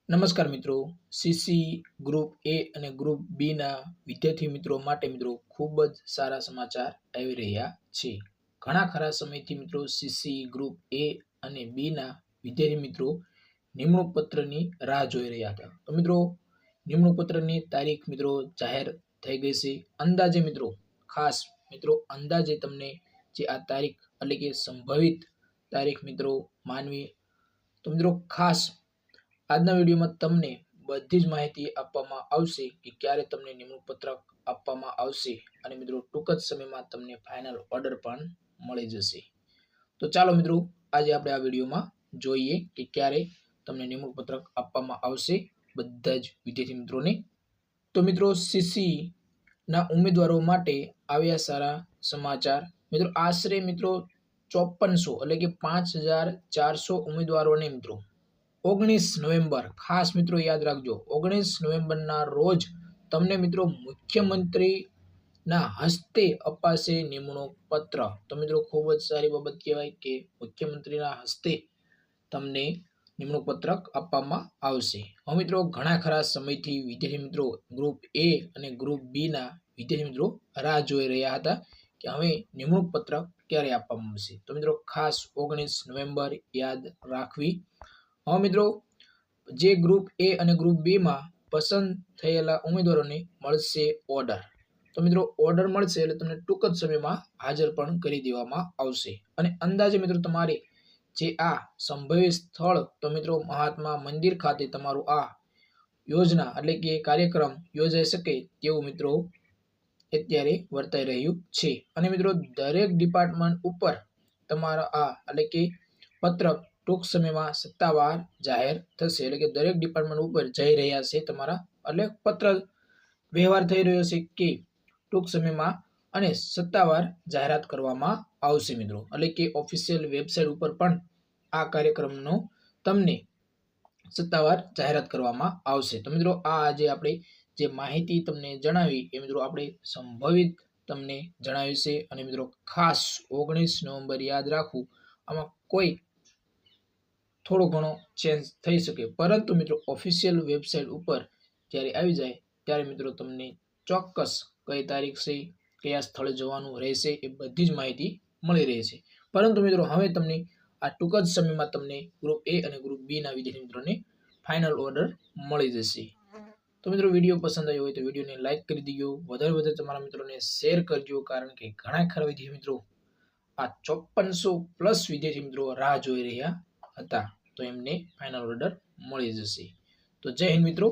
નમસ્કાર મિત્રો, CC group એ અને ગ્રુપ બી ના વિદ્યાર્થી મિત્રો માટે મિત્રો ખૂબ જ સારા સમાચાર આવી રહ્યા છે. ઘણા ખરા સમયથી મિત્રો સીસી ગ્રુપ એ અને બી ના વિદ્યાર્થી મિત્રો નિમણૂક પત્રની રાહ જોઈ રહ્યા હતા. તો મિત્રો નિમણૂક પત્રની તારીખ મિત્રો જાહેર થઈ ગઈ છે. અંદાજે મિત્રો ખાસ મિત્રો અંદાજે તમને જે આ તારીખ એટલે કે સંભવિત તારીખ મિત્રો માનવી તો મિત્રો ખાસ આજના વિડીયોમાં તમને બધી જ માહિતી આપવામાં આવશે કે ક્યારે તમને નિમણૂક પત્રક આપવામાં આવશે અને મિત્રો ટૂંક જ સમયમાં તમને ફાઇનલ ઓર્ડર પણ મળી જશે. તો ચાલો મિત્રો આજે આપણે આ વિડીયોમાં જોઈએ કે ક્યારે તમને નિમણૂક પત્રક આપવામાં આવશે બધા જ વિદ્યાર્થી મિત્રોને. તો મિત્રો સીસી ના ઉમેદવારો માટે આવ્યા સારા સમાચાર. મિત્રો આશરે મિત્રો 5400 એટલે કે 5400 ઉમેદવારોને મિત્રો 19 નવેમ્બર ખાસ મિત્રો યાદ રાખજો 19 નવેમ્બરના રોજ તમને મિત્રો મુખ્યમંત્રીના હસ્તે અપાશે નિમણૂક પત્ર. તો મિત્રો ખૂબ જ સારી બાબત કહેવાય કે મુખ્યમંત્રીના હસ્તે તમને નિમણૂક પત્રક આપવામાં આવશે. હવે મિત્રો ઘણા ખરા સમયથી વિદ્યાર્થી મિત્રો ગ્રુપ એ અને ગ્રુપ બી ના વિદ્યાર્થી મિત્રો રાહ જોઈ રહ્યા હતા કે હવે નિમણૂક પત્રક ક્યારે આપવામાં આવશે. તો મિત્રો ખાસ 19 નવેમ્બર યાદ રાખવી. હવે મિત્રો જે ગ્રુપ એ અને ગ્રુપ બી માં પસંદ થયેલા ઉમેદવારોને મળશે ઓર્ડર. તો મિત્રો ઓર્ડર મળશે એટલે તમને ટૂંક જ સમયમાં હાજર પણ કરી દેવામાં આવશે. અને અંદાજે મિત્રો તમારે જે આ સંભવિત સ્થળ તો મિત્રો મહાત્મા મંદિર ખાતે તમારું આ યોજના એટલે કે કાર્યક્રમ યોજાઈ શકે તેવું મિત્રો અત્યારે વર્તાઈ રહ્યું છે. અને મિત્રો દરેક ડિપાર્ટમેન્ટ ઉપર તમારા આ એટલે કે પત્રક ટૂંક સમયમાં સત્તાવાર જાહેર થશે. એટલે કે દરેક ડિપાર્ટમેન્ટ ઉપર જઈ રહ્યા છે તમારા એટલે પત્ર વ્યવહાર થઈ રહ્યો છે કે ટૂંક સમયમાં અને સત્તાવાર જાહેરાત કરવામાં આવશે મિત્રો. એટલે કે ઓફિશિયલ વેબસાઇટ ઉપર પણ આ કાર્યક્રમનો તમને સત્તાવાર જાહેરાત કરવામાં આવશે. તો મિત્રો આ આજે આપણે જે માહિતી તમને જણાવી એ મિત્રો આપણે સંભવિત તમને જણાવ્યું છે. અને મિત્રો ખાસ 19 નવેમ્બર યાદ રાખવું. આમાં કોઈ થોડો ઘણો ચેન્જ થઈ શકે, પરંતુ મિત્રો ઓફિશિયલ વેબસાઇટ ઉપર જ્યારે આવી જાય ત્યારે મિત્રો તમને ચોક્કસ કઈ તારીખ છે, કયા સ્થળે જવાનું રહેશે એ બધી જ માહિતી મળી રહેશે. પરંતુ મિત્રો હવે તમને આ ટૂંક જ સમયમાં તમને ગ્રુપ એ અને ગ્રુપ બી ના વિદ્યાર્થી મિત્રોને ફાઇનલ ઓર્ડર મળી જશે. તો મિત્રો વિડીયો પસંદ આવ્યો હોય તો વિડીયોને લાઇક કરી દીજો, વધારે તમારા મિત્રોને શેર કરજો, કારણ કે ઘણા ખરા વિદ્યાર્થી મિત્રો આ 5400+ વિદ્યાર્થી મિત્રો રાહ જોઈ રહ્યા હતા તો એમને ફાઇનલ ઓર્ડર મળી જશે. તો જય હિન્દ મિત્રો.